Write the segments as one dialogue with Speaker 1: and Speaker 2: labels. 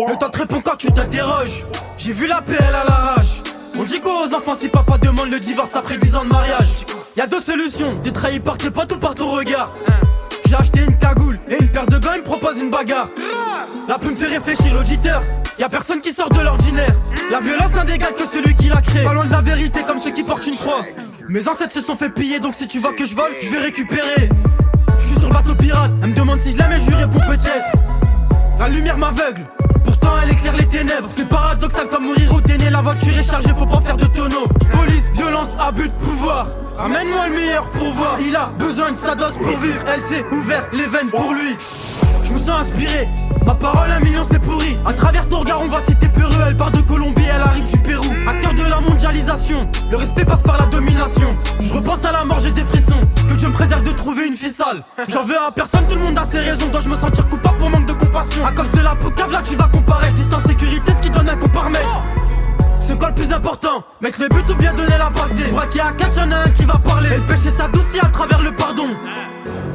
Speaker 1: Le temps te répond quand tu t'interroges. J'ai vu la PL à l'arrache. On dit quoi aux enfants si papa demande le divorce après 10 ans de mariage? Y'a deux solutions, t'es trahi par tes potes ou par ton regard. J'ai acheté une cagoule et une paire de gants, il me propose une bagarre. La plume fait réfléchir l'auditeur. Y'a personne qui sort de l'ordinaire. La violence n'a d'égal que celui qui l'a créé. Pas loin de la vérité comme ceux qui portent une croix. Mes ancêtres se sont fait piller, donc si tu vois que je vole, je vais récupérer. Je suis sur le bateau pirate, elle me demande si je l'aime et je lui réponds peut-être. La lumière m'aveugle, pourtant elle éclaire les ténèbres. C'est paradoxal comme mourir au déné. La voiture est chargée, faut pas faire de tonneau. Police, violence, abus de pouvoir. Ramène-moi le meilleur pourvoir. Il a besoin de sa dose pour vivre. Elle s'est ouvert les veines pour lui. Je me sens inspiré, ma parole 1 million c'est pourri. À travers ton regard on voit si t'es peureux. Elle part de Colombie, elle arrive du Pérou. Acteur de la mondialisation, le respect passe par la domination. Je repense à la mort, j'ai des frissons. Que Dieu me préserve de trouver une fille sale. J'en veux à personne, tout le monde a ses raisons. Dois-je me sentir coupable pour manque de compassion? À cause de la poucave là tu vas comparaître. Distance sécurité, ce qui donne un coup par mètre. C'est quoi le plus important? Mettre le but ou bien donner la passe D? Braqué à 4, y'en a un qui va parler. Et le péché s'adoucit à travers le pardon.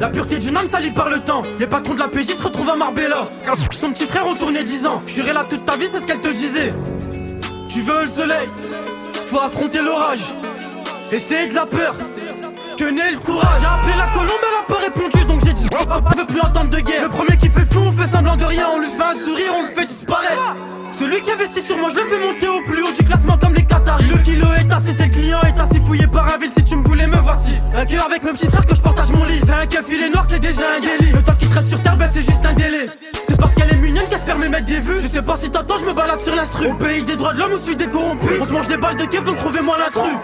Speaker 1: La pureté d'une âme salie par le temps. Les patrons de la PJ se retrouvent à Marbella. Son petit frère retourné 10 ans. J'irai là toute ta vie, c'est ce qu'elle te disait. Tu veux le soleil, faut affronter l'orage. Essayer de la peur, que n'est le courage. J'ai appelé la colombe, elle a pas répondu. Donc j'ai dit, on veut plus entendre de guerre. Le premier qui fait flou, on fait semblant de rien. On lui fait un sourire, on le fait disparaître. Celui qui investit sur moi, je le fais monter au plus haut du classement comme les Qataris. Le kilo est assis, c'est le client est assis. Fouillé par un ville, si tu me voulais me voici. Un cœur avec mes petits frères que je partage mon lit. C'est un keuf, il est noir, c'est déjà un délit. Le temps qui te reste sur terre, ben c'est juste un délai. C'est parce qu'elle est mignonne qu'elle se permet de mettre des vues. Je sais pas si t'entends, je me balade sur l'instru. Au pays des droits de l'homme ou celui des corrompus. On se mange des balles de keuf, donc trouvez-moi l'intrus.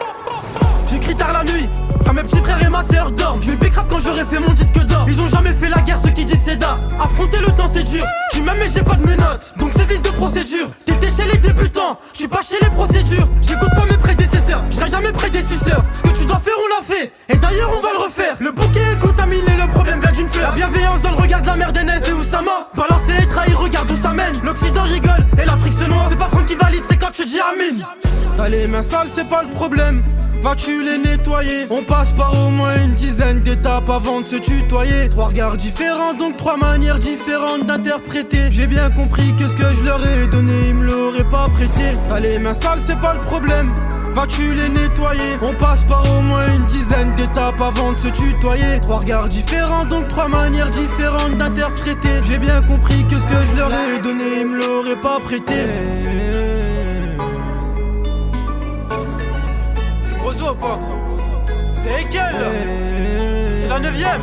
Speaker 1: J'écris tard la nuit, quand mes petits frères et ma sœur dorment. Je vais bicrave quand j'aurai fait mon disque d'or. Ils ont jamais fait la guerre, ceux qui disent c'est d'art. Affronter le temps c'est dur, j'suis même mais j'ai pas de menottes. Donc c'est vice de procédure, t'étais chez les débutants, j'suis pas chez les procédures. J'écoute pas mes prédécesseurs, j'serai jamais prédécesseur. Ce que tu dois faire on l'a fait, et d'ailleurs on va le refaire. Le bouquet est contaminé, le problème vient d'une fleur. La bienveillance dans le regard de la mère d'Enes et Oussama. Balancer et trahir, regarde où ça mène. L'Occident rigole, et l'Afrique se noie. C'est pas Franck qui valide, c'est quand tu dis Amine. T'as les mains sales, c'est pas le problème. Vas-tu les nettoyer? On passe par au moins une dizaine d'étapes avant de se tutoyer. 3 regards différents, donc 3 manières différentes d'interpréter. J'ai bien compris que ce que je leur ai donné, ils me l'auraient pas prêté. T'as les mains sales, c'est pas le problème. Vas-tu les nettoyer? On passe par au moins une dizaine d'étapes avant de se tutoyer. 3 regards différents, donc 3 manières différentes d'interpréter. J'ai bien compris que ce que je leur ai donné, ils me l'auraient pas prêté. Reçois ou pas? C'est Ekel. C'est la 9ème.